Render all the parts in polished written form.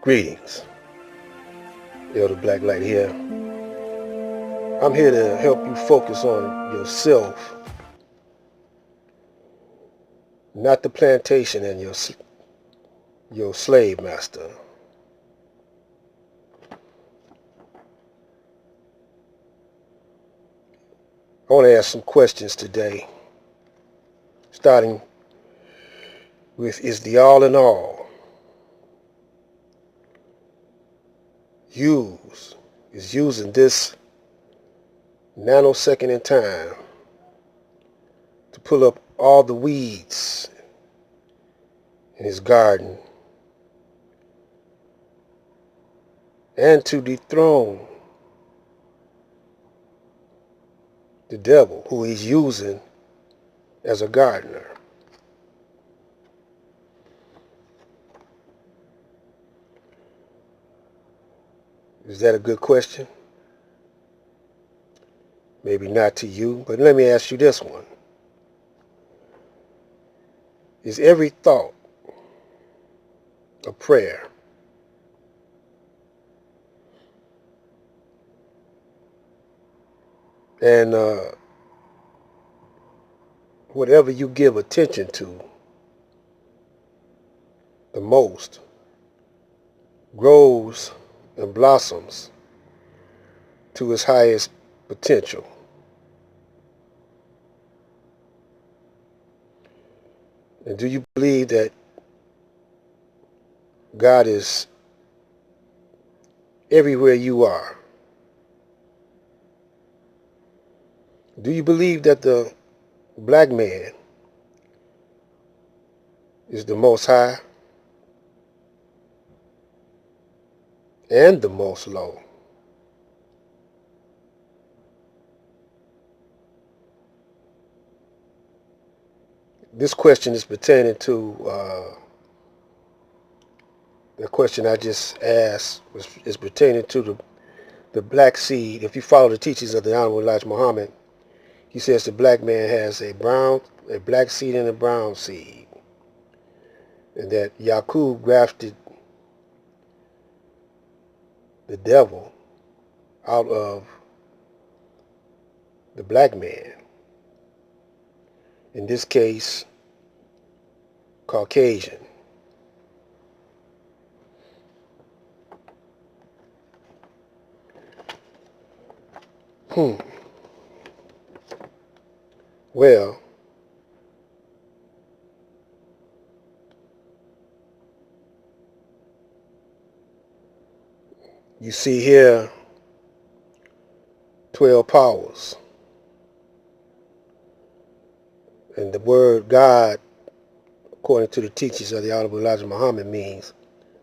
Greetings, Elder Blacklight here. I'm here to help you focus on yourself, not the plantation and your slave master. I want to ask some questions today, starting with, is the all in all using this nanosecond in time to pull up all the weeds in his garden and to dethrone the devil who he's using as a gardener? Is that a good question? Maybe not to you, but let me ask you this one. Is every thought a prayer? And whatever you give attention to the most grows and blossoms to its highest potential. And do you believe that God is everywhere you are? Do you believe that the black man is the most high and the most low? This question is pertaining to the question I just asked is pertaining to the black seed. If you follow the teachings of the Honorable Elijah Muhammad, he says the black man has a black seed and a brown seed, and that Yaqub grafted the devil out of the black man. In this case, Caucasian. Hmm. Well, you see here 12 powers. And the word God, according to the teachings of the Honorable Elijah Muhammad, means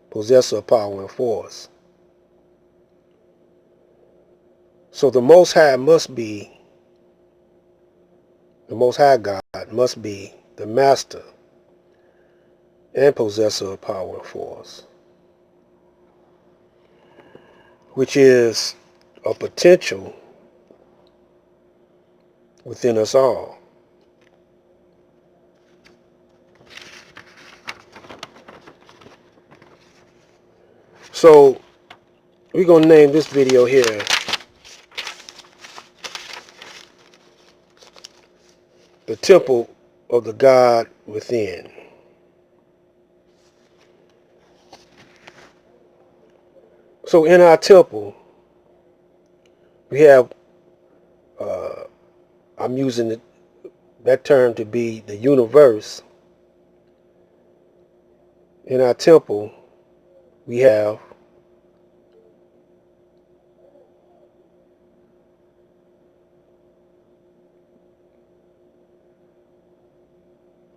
possessor of power and force. So the Most High God must be the master and possessor of power and force, which is a potential within us all. So we're going to name this video here The Temple of the God Within. So in our temple, we have, I'm using that term to be the universe. In our temple, we have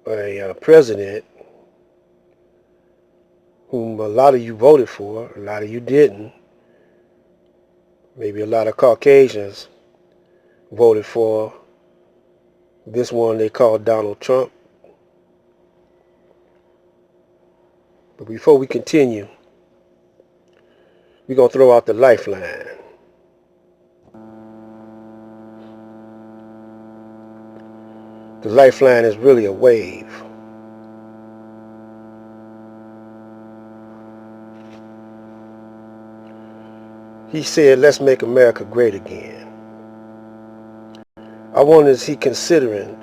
a president whom a lot of you voted for, a lot of you didn't. Maybe a lot of Caucasians voted for this one they call Donald Trump. But before we continue, we're going to throw out the lifeline. The lifeline is really a wave. He said, let's make America great again. I wonder, is he considering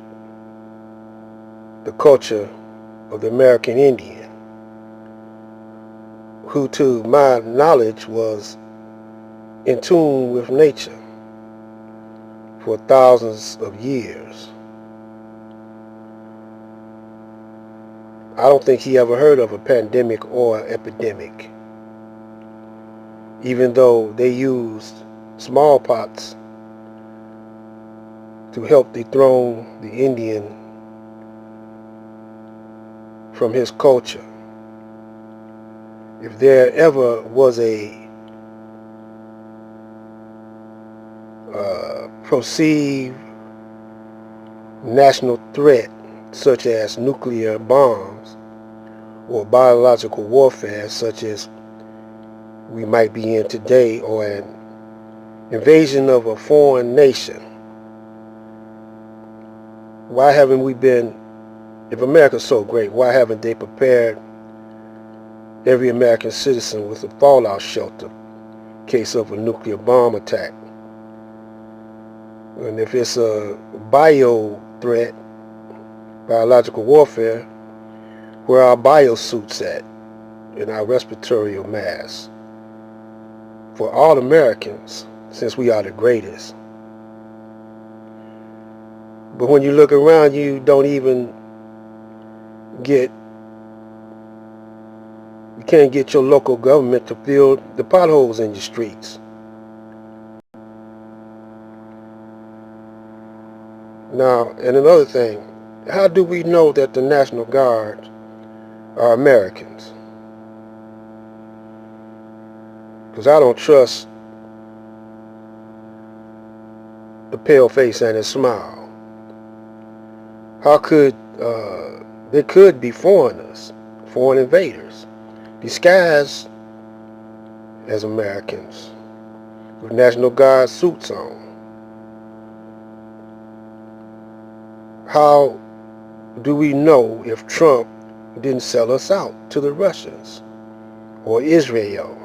the culture of the American Indian, who to my knowledge was in tune with nature for thousands of years? I don't think he ever heard of a pandemic or epidemic, even though they used smallpox to help dethrone the Indian from his culture. If there ever was a perceived national threat, such as nuclear bombs or biological warfare, such as we might be in today, or an invasion of a foreign nation, why haven't we been, if America's so great, why haven't they prepared every American citizen with a fallout shelter in case of a nuclear bomb attack? And if it's a bio threat, biological warfare, where are our biosuits at and our respiratory masks for all Americans, since we are the greatest? But when you look around, you don't even you can't get your local government to fill the potholes in your streets. Now, and another thing, how do we know that the National Guard are Americans? Because I don't trust the pale face and his smile. How could they could be foreigners, foreign invaders, disguised as Americans with National Guard suits on? How do we know if Trump didn't sell us out to the Russians or Israel,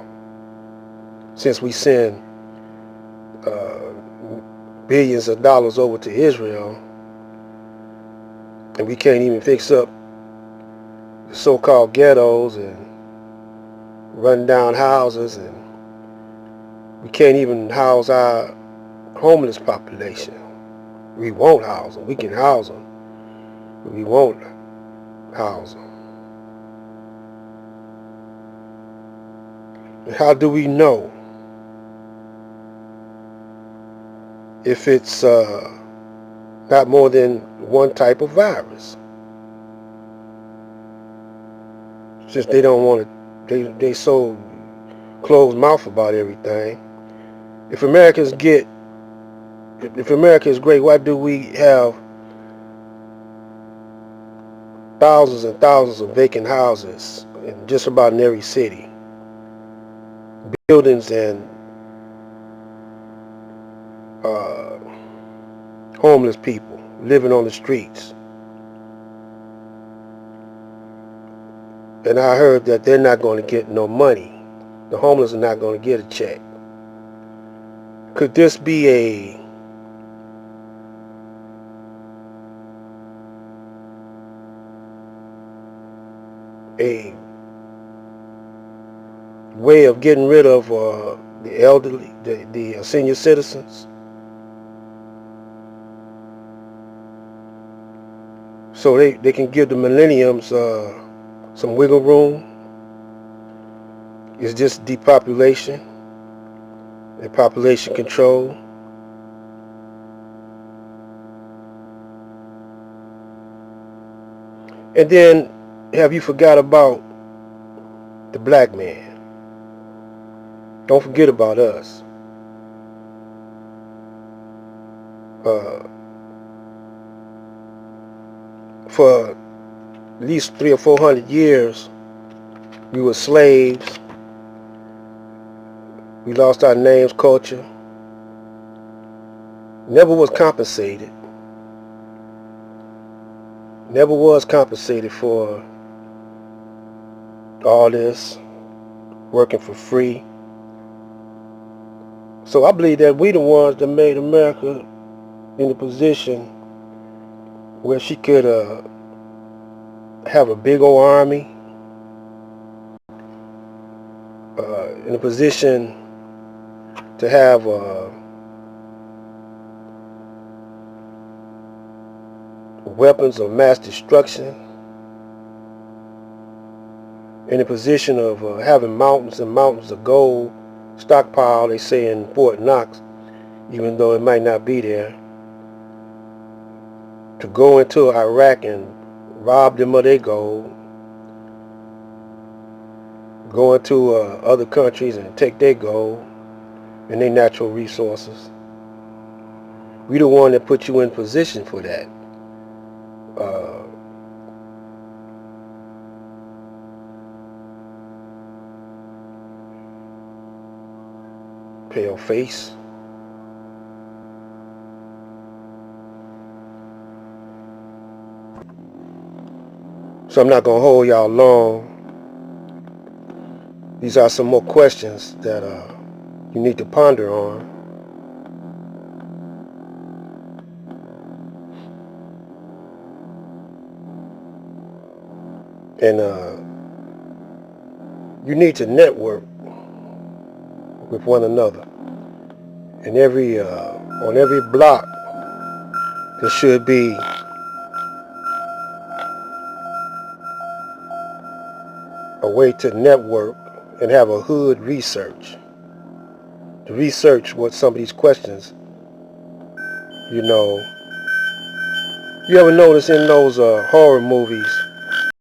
since we send billions of dollars over to Israel and we can't even fix up the so-called ghettos and run down houses, and we can't even house our homeless population? We won't house them. We can house them, but we won't house them. And how do we know if it's not more than one type of virus? Since they don't want to, they so closed mouth about everything. If America is great, why do we have thousands and thousands of vacant houses in just about in every city? Buildings and homeless people living on the streets. And I heard that they're not going to get no money. The homeless are not going to get a check. Could this be a way of getting rid of the elderly, the senior citizens, so they can give the millenniums some wiggle room? Is just depopulation and population control? And then, have you forgot about the black man? Don't forget about us. For at least 300 or 400 years, we were slaves. We lost our names, culture. Never was compensated. Never was compensated for all this, working for free. So I believe that we the ones that made America in a position where she could have a big old army, in a position to have weapons of mass destruction, in a position of having mountains and mountains of gold stockpile, they say in Fort Knox, even though it might not be there, to go into Iraq and rob them of their gold, go into other countries and take their gold and their natural resources. We the one that put you in position for that. Pale face. So I'm not going to hold y'all long. These are some more questions that you need to ponder on. And you need to network with one another. And on every block, there should be a way to network and have a hood research. To research what some of these questions, you ever notice in those horror movies,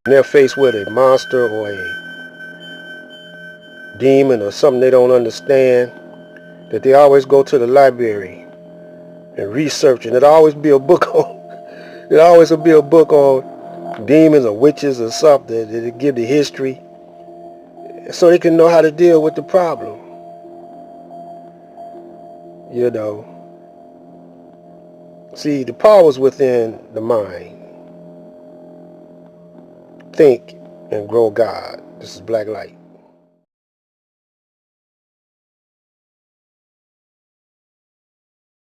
when they're faced with a monster or a demon or something they don't understand, that they always go to the library and research, and it'll always be a book on demons or witches or something that give the history so they can know how to deal with the problem. See, the power's within the mind. Think and grow God. This is Black Light.